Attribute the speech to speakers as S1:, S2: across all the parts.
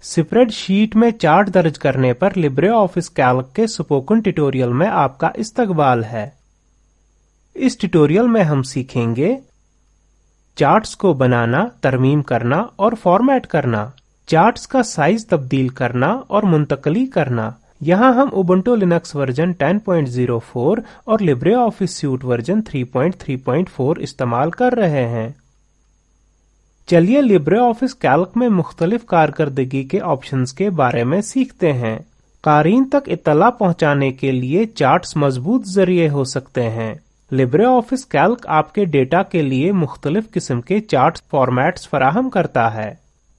S1: Spread sheet में chart दर्ज करने पर लिब्रे ऑफिस कैल्क के स्पोकन ट्यूटोरियल में आपका इस्तकबाल है। इस ट्यूटोरियल में हम सीखेंगे चार्ट्स को बनाना, तरमीम करना और फॉर्मेट करना, चार्ट्स का साइज तब्दील करना और मुंतकली करना। यहाँ हम उबुंटू लिनक्स वर्जन 10.04 और लिब्रे ऑफिस सूट वर्जन 3.3.4 इस्तेमाल कर रहे हैं। चलिए लिब्रे ऑफिस कैल्क में मुख्तलिफ कारकर्दगी के ऑप्शंस के बारे में सीखते हैं। क़ारीन तक इत्तला पहुंचाने के लिए चार्ट्स मजबूत जरिए हो सकते हैं। लिब्रे ऑफिस कैल्क आपके डेटा के लिए मुख्तलिफ किस्म के चार्ट्स फॉर्मेट्स फराहम करता है।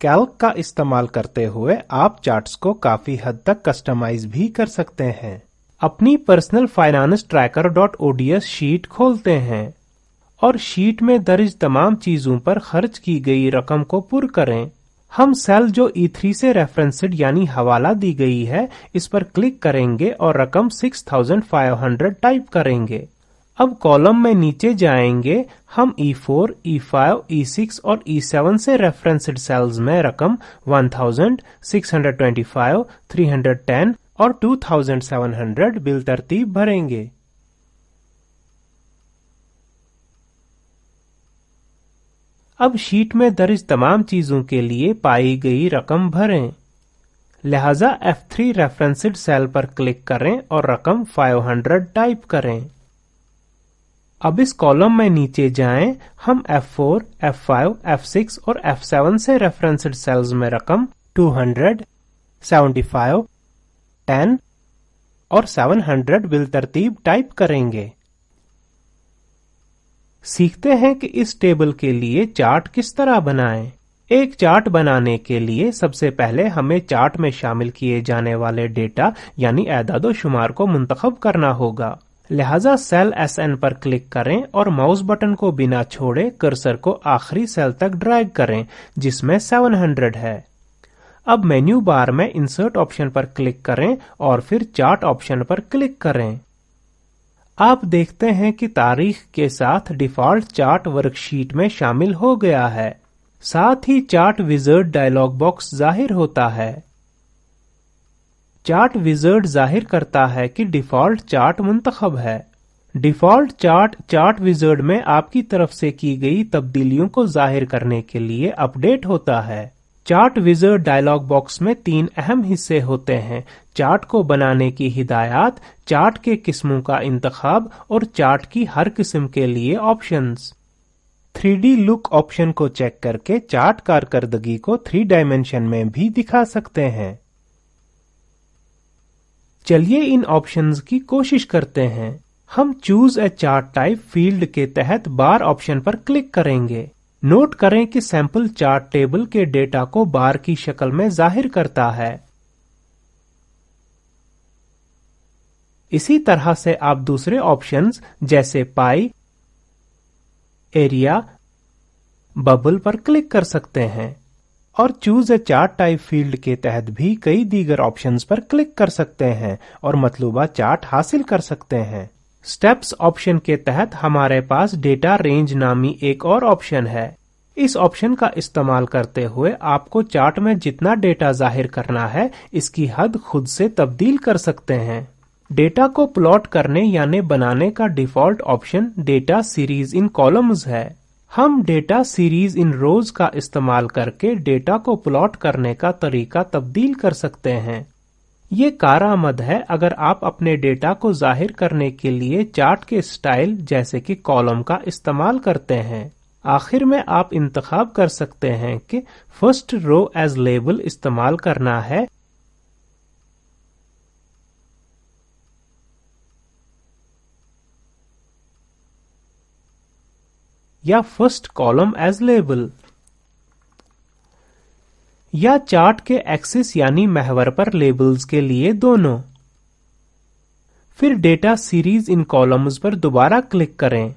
S1: कैल्क का इस्तेमाल करते हुए आप चार्ट्स को काफी हद तक कस्टमाइज भी कर सकते हैं। अपनी personal finance tracker .ods sheet खोलते हैं और शीट में दर्ज तमाम चीजों पर खर्च की गई रकम को पुर करें। हम सेल जो E3 से रेफरेंस्ड यानी हवाला दी गई है इस पर क्लिक करेंगे और रकम 6500 टाइप करेंगे। अब कॉलम में नीचे जाएंगे। हम E4, E5, E6 और E7 से रेफरेंस्ड सेल्स में रकम 1000, 625, 310 और 2700 बिलतरतीब भरेंगे। अब शीट में दर्ज तमाम चीजों के लिए पाई गई रकम भरें। लिहाजा F3 रेफरेंस्ड सेल पर क्लिक करें और रकम 500 टाइप करें। अब इस कॉलम में नीचे जाएं। हम F4, F5, F6 और F7 से रेफरेंस्ड सेल्स में रकम 200, 75, 10 और 700 बिलतरतीब टाइप करेंगे। सीखते हैं कि इस टेबल के लिए चार्ट किस तरह बनाएं। एक चार्ट बनाने के लिए सबसे पहले हमें चार्ट में शामिल किए जाने वाले डेटा यानी एदाद शुमार को मुंतखब करना होगा। लिहाजा सेल SN पर क्लिक करें और माउस बटन को बिना छोड़े कर्सर को आखिरी सेल तक ड्रैग करें जिसमें 700 है। अब मेन्यू बार में इंसर्ट ऑप्शन पर क्लिक करें और फिर चार्ट ऑप्शन पर क्लिक करें। आप देखते हैं कि तारीख के साथ डिफॉल्ट चार्ट वर्कशीट में शामिल हो गया है। साथ ही चार्ट विज़ार्ड डायलॉग बॉक्स जाहिर होता है। चार्ट विज़ार्ड जाहिर करता है कि डिफॉल्ट चार्ट मुंतखब है। डिफॉल्ट चार्ट चार्ट विज़ार्ड में आपकी तरफ से की गई तब्दीलियों को जाहिर करने के लिए अपडेट होता है। चार्ट विज़ार्ड डायलॉग बॉक्स में 3 अहम हिस्से होते हैं: चार्ट को बनाने की हिदायत, चार्ट के किस्मों का इंतखाब और चार्ट की हर किस्म के लिए ऑप्शंस। 3D लुक ऑप्शन को चेक करके चार्ट कारकर्दगी को 3 डायमेंशन में भी दिखा सकते हैं। चलिए इन ऑप्शंस की कोशिश करते हैं। हम choose a chart type field के तहत बार ऑप्शन पर क्लिक करेंगे। नोट करें कि सैंपल चार्ट टेबल के डेटा को बार की शक्ल में जाहिर करता है। इसी तरह से आप दूसरे ऑप्शंस जैसे पाई, एरिया, बबल पर क्लिक कर सकते हैं और choose a chart type field के तहत भी कई दीगर ऑप्शंस पर क्लिक कर सकते हैं और मतलूबा चार्ट हासिल कर सकते हैं। स्टेप्स ऑप्शन के तहत हमारे पास डेटा रेंज नामी एक और ऑप्शन है। इस ऑप्शन का इस्तेमाल करते हुए आपको चार्ट में जितना डेटा जाहिर करना है इसकी हद खुद से तब्दील कर सकते हैं। डेटा को प्लॉट करने यानी बनाने का default option data series in columns है। हम डेटा सीरीज इन रोज का इस्तेमाल करके डेटा को प्लॉट करने का तरीका तब्दील कर सकते हैं। ये कारआमद है अगर आप अपने डेटा को जाहिर करने के लिए चार्ट के स्टाइल जैसे कि कॉलम का इस्तेमाल करते हैं। आखिर में आप इंतखाब कर सकते हैं कि फर्स्ट रो एज लेबल इस्तेमाल करना है या फर्स्ट कॉलम एज लेबल, या चार्ट के एक्सिस यानी महवर पर लेबल्स के लिए दोनों। फिर डेटा सीरीज इन कॉलम्स पर दोबारा क्लिक करें।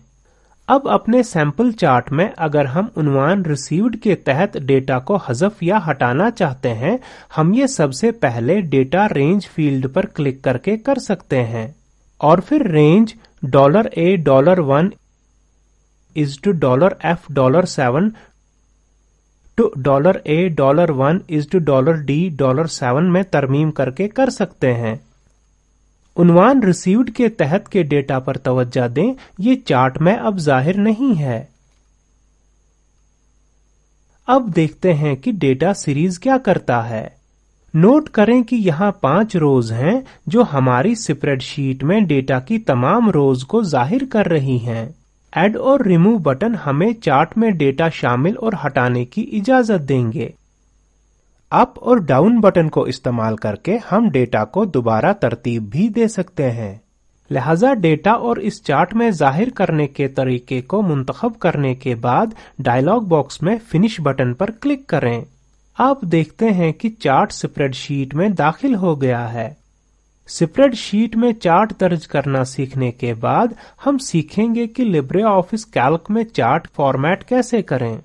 S1: अब अपने सैंपल चार्ट में अगर हम उन्वान रिसीव्ड के तहत डेटा को हज़फ या हटाना चाहते हैं, हम ये सबसे पहले डेटा रेंज फील्ड पर क्लिक करके कर सकते हैं और फिर range $A$1 is to $F$7 to $A, $1 is to $D, $7 में तरमीम करके कर सकते हैं। उन्वान रिसीव्ड के तहत के डेटा पर तवज्जो दें, ये चार्ट में अब जाहिर नहीं है। अब देखते हैं कि डेटा सीरीज क्या करता है। नोट करें कि यहाँ 5 रोज हैं जो हमारी स्प्रेडशीट में डेटा की तमाम रोज को जाहिर कर रही हैं। ऐड और रिमूव बटन हमें चार्ट में डेटा शामिल और हटाने की इजाजत देंगे। अप और डाउन बटन को इस्तेमाल करके हम डेटा को दोबारा तरतीब भी दे सकते हैं। लिहाजा डेटा और इस चार्ट में जाहिर करने के तरीके को मुंतखब करने के बाद डायलॉग बॉक्स में फिनिश बटन पर क्लिक करें। आप देखते हैं कि चार्ट स्प्रेडशीट में दाखिल हो गया है। स्प्रेडशीट में चार्ट दर्ज करना सीखने के बाद हम सीखेंगे कि लिब्रे ऑफिस कैल्क में चार्ट फॉर्मेट कैसे करें।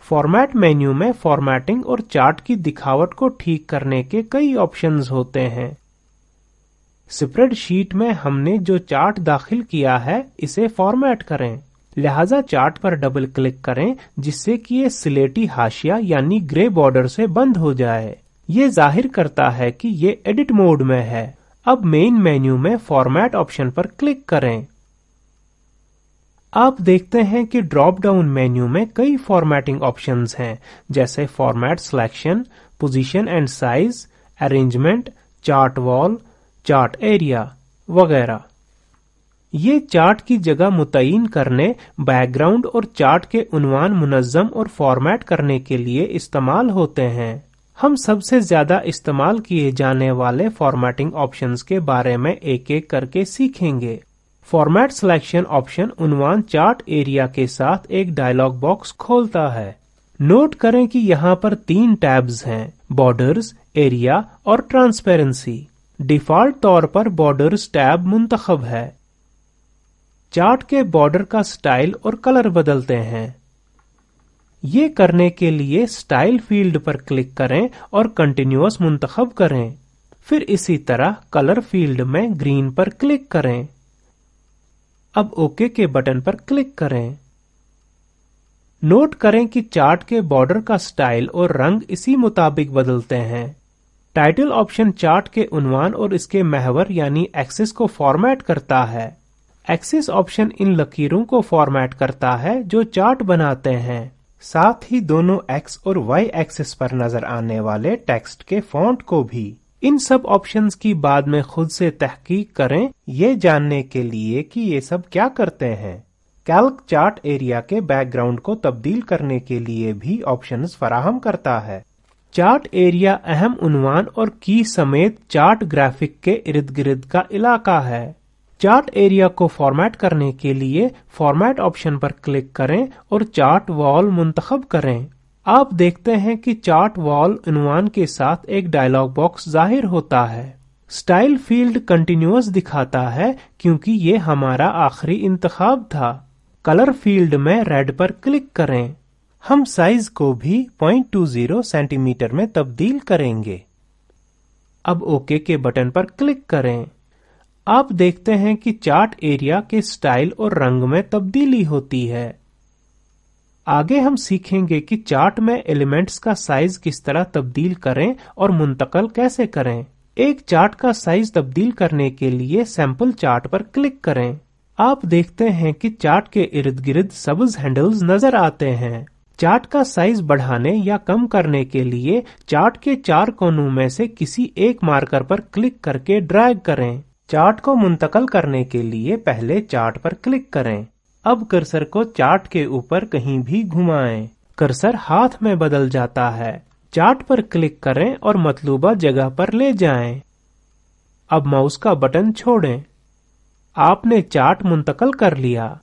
S1: फॉर्मेट मेन्यू में फॉर्मेटिंग और चार्ट की दिखावट को ठीक करने के कई ऑप्शंस होते हैं। स्प्रेडशीट में हमने जो चार्ट दाखिल किया है इसे फॉर्मेट करें। लिहाजा चार्ट पर डबल क्लिक करें जिससे कि ये सिलेटी हाशिया यानी ग्रे बॉर्डर से बंद हो जाए। ये जाहिर करता है कि ये एडिट मोड में है। अब मेन मेन्यू में फॉर्मेट ऑप्शन पर क्लिक करें। आप देखते हैं कि ड्रॉप डाउन मेन्यू में कई फॉर्मेटिंग ऑप्शंस हैं, जैसे format selection, position and size, arrangement, chart wall, chart area वगैरह। ये चार्ट की जगह मुतय्यन करने, बैकग्राउंड और चार्ट के उन्वान मुनज़्ज़म और फॉर्मेट करने के लिए इस्तेमाल होते हैं। हम सबसे ज्यादा इस्तेमाल किए जाने वाले फॉर्मेटिंग ऑप्शंस के बारे में एक एक करके सीखेंगे। फॉर्मेट सिलेक्शन ऑप्शन उन्वान चार्ट एरिया के साथ एक डायलॉग बॉक्स खोलता है। नोट करें कि यहाँ पर 3 टैब्स हैं, बॉर्डर्स, एरिया और ट्रांसपेरेंसी। डिफॉल्ट तौर पर बॉर्डर्स टैब मुंतखब है। चार्ट के बॉर्डर का स्टाइल और कलर बदलते हैं। ये करने के लिए स्टाइल फील्ड पर क्लिक करें और कंटिन्यूअस मुंतखब करें। फिर इसी तरह कलर फील्ड में ग्रीन पर क्लिक करें। अब ओके के बटन पर क्लिक करें। नोट करें कि चार्ट के बॉर्डर का स्टाइल और रंग इसी मुताबिक बदलते हैं। टाइटल ऑप्शन चार्ट के उन्वान और इसके महवर यानी एक्सिस को फॉर्मेट करता है। एक्सिस ऑप्शन इन लकीरों को फॉर्मेट करता है जो चार्ट बनाते हैं। साथ ही दोनों एक्स और वाई एक्सिस पर नजर आने वाले टेक्स्ट के फॉन्ट को भी। इन सब ऑप्शंस की बाद में खुद से तहकीक करें ये जानने के लिए कि ये सब क्या करते हैं। कैल्क चार्ट एरिया के बैकग्राउंड को तब्दील करने के लिए भी ऑप्शंस फराहम करता है। चार्ट एरिया अहम उन्वान और की समेत चार्ट ग्राफिक के इर्द गिर्द का इलाका है। चार्ट एरिया को फॉर्मेट करने के लिए फॉर्मेट ऑप्शन पर क्लिक करें और चार्ट वॉल मुंतखब करें। आप देखते हैं कि चार्ट वॉल उन्वान के साथ एक डायलॉग बॉक्स जाहिर होता है। स्टाइल फील्ड कंटिन्यूअस दिखाता है क्योंकि ये हमारा आखिरी इंतखाब था। कलर फील्ड में रेड पर क्लिक करें। हम साइज को भी 0.20 सेंटीमीटर में तब्दील करेंगे। अब ओके के बटन पर क्लिक करें। आप देखते हैं कि चार्ट एरिया के स्टाइल और रंग में तब्दीली होती है। आगे हम सीखेंगे कि चार्ट में एलिमेंट्स का साइज किस तरह तब्दील करें और मुंतकल कैसे करें। एक चार्ट का साइज तब्दील करने के लिए सैंपल चार्ट पर क्लिक करें। आप देखते हैं कि चार्ट के इर्द गिर्द सब्ज हैंडल्स नजर आते हैं। चार्ट का साइज बढ़ाने या कम करने के लिए चार्ट के 4 कोनों में से किसी एक मार्कर पर क्लिक करके ड्रैग करें। चार्ट को मुंतकल करने के लिए पहले चार्ट पर क्लिक करें। अब कर्सर को चार्ट के ऊपर कहीं भी घुमाएं। कर्सर हाथ में बदल जाता है। चार्ट पर क्लिक करें और मतलूबा जगह पर ले जाएं। अब माउस का बटन छोड़ें। आपने चार्ट मुंतकल कर लिया।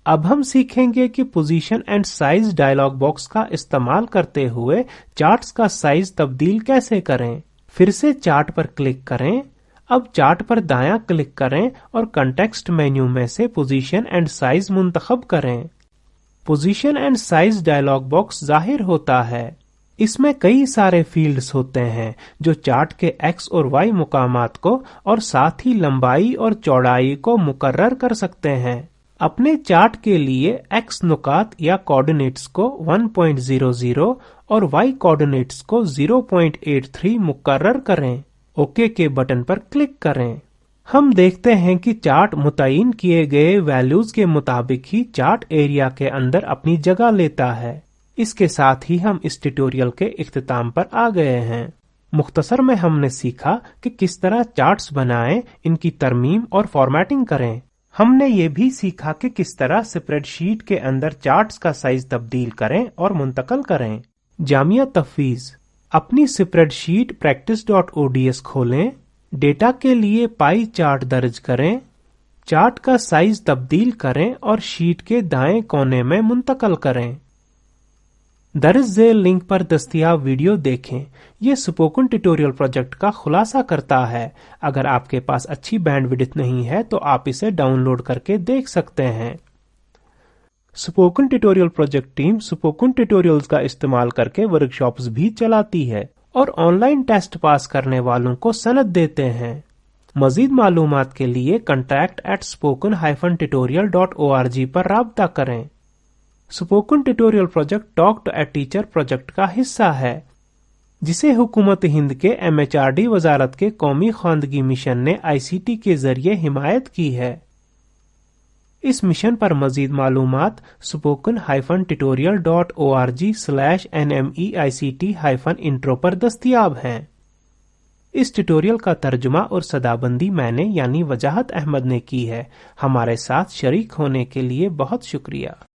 S1: अब हम सीखेंगे कि position and size dialog box का इस्तेमाल करते हुए चार्ट्स का साइज तब्दील कैसे करें। फिर से चार्ट पर क्लिक करें। अब चार्ट पर दायां क्लिक करें और कॉन्टेक्स्ट मेन्यू में से पोजीशन एंड साइज मुंतखब करें। Position and size dialog box जाहिर होता है। इसमें कई सारे फील्ड्स होते हैं जो चार्ट के एक्स और वाई मुकामात को और साथ ही लंबाई और चौड़ाई को मुकर्रर कर सकते हैं। अपने चार्ट के लिए x नुकात या कोऑर्डिनेट्स को 1.00 और y कोऑर्डिनेट्स को 0.83 मुकर्रर करें। ओके के बटन पर क्लिक करें। हम देखते हैं कि चार्ट मुतय्यन किए गए वैल्यूज के मुताबिक ही चार्ट एरिया के अंदर अपनी जगह लेता है। इसके साथ ही हम इस ट्यूटोरियल के इख्तिताम पर आ गए हैं। मुख्तसर में हमने सीखा कि किस तरह चार्ट्स बनाएं, इनकी तरमीम और फॉर्मेटिंग करें। हमने ये भी सीखा कि किस तरह स्प्रेडशीट के अंदर चार्ट्स का साइज तब्दील करें और मुंतकल करें। जामिया तफवीज, अपनी स्प्रेडशीट practice.ods खोलें, डेटा के लिए पाई चार्ट दर्ज करें, चार्ट का साइज तब्दील करें और शीट के दाएं कोने में मुंतकल करें। दर्ज झेल लिंक पर दस्तयाब वीडियो देखें। ये स्पोकन ट्यूटोरियल प्रोजेक्ट का खुलासा करता है। अगर आपके पास अच्छी बैंडविड्थ नहीं है तो आप इसे डाउनलोड करके देख सकते हैं। Spoken tutorial project team spoken tutorials का इस्तेमाल करके वर्कशॉप्स भी चलाती है और ऑनलाइन टेस्ट पास करने वालों को सनद देते हैं। मजीद मालूमात के लिए contact@spoken-tutorial.org पर राब्ता करें। Spoken tutorial project talk to a teacher project का हिस्सा है, जिसे हुकूमत हिंद के MHRD वजारत के कौमी ख्वानदगी मिशन ने ICT के जरिए हिमायत की है। इस मिशन पर मजीद मालूमात spoken-tutorial.org/nmeict-intro पर दस्तयाब हैं। इस ट्यूटोरियल का तर्जुमा और सदाबंदी मैंने यानी वजाहत अहमद ने की है। हमारे साथ शरीक होने के लिए बहुत शुक्रिया।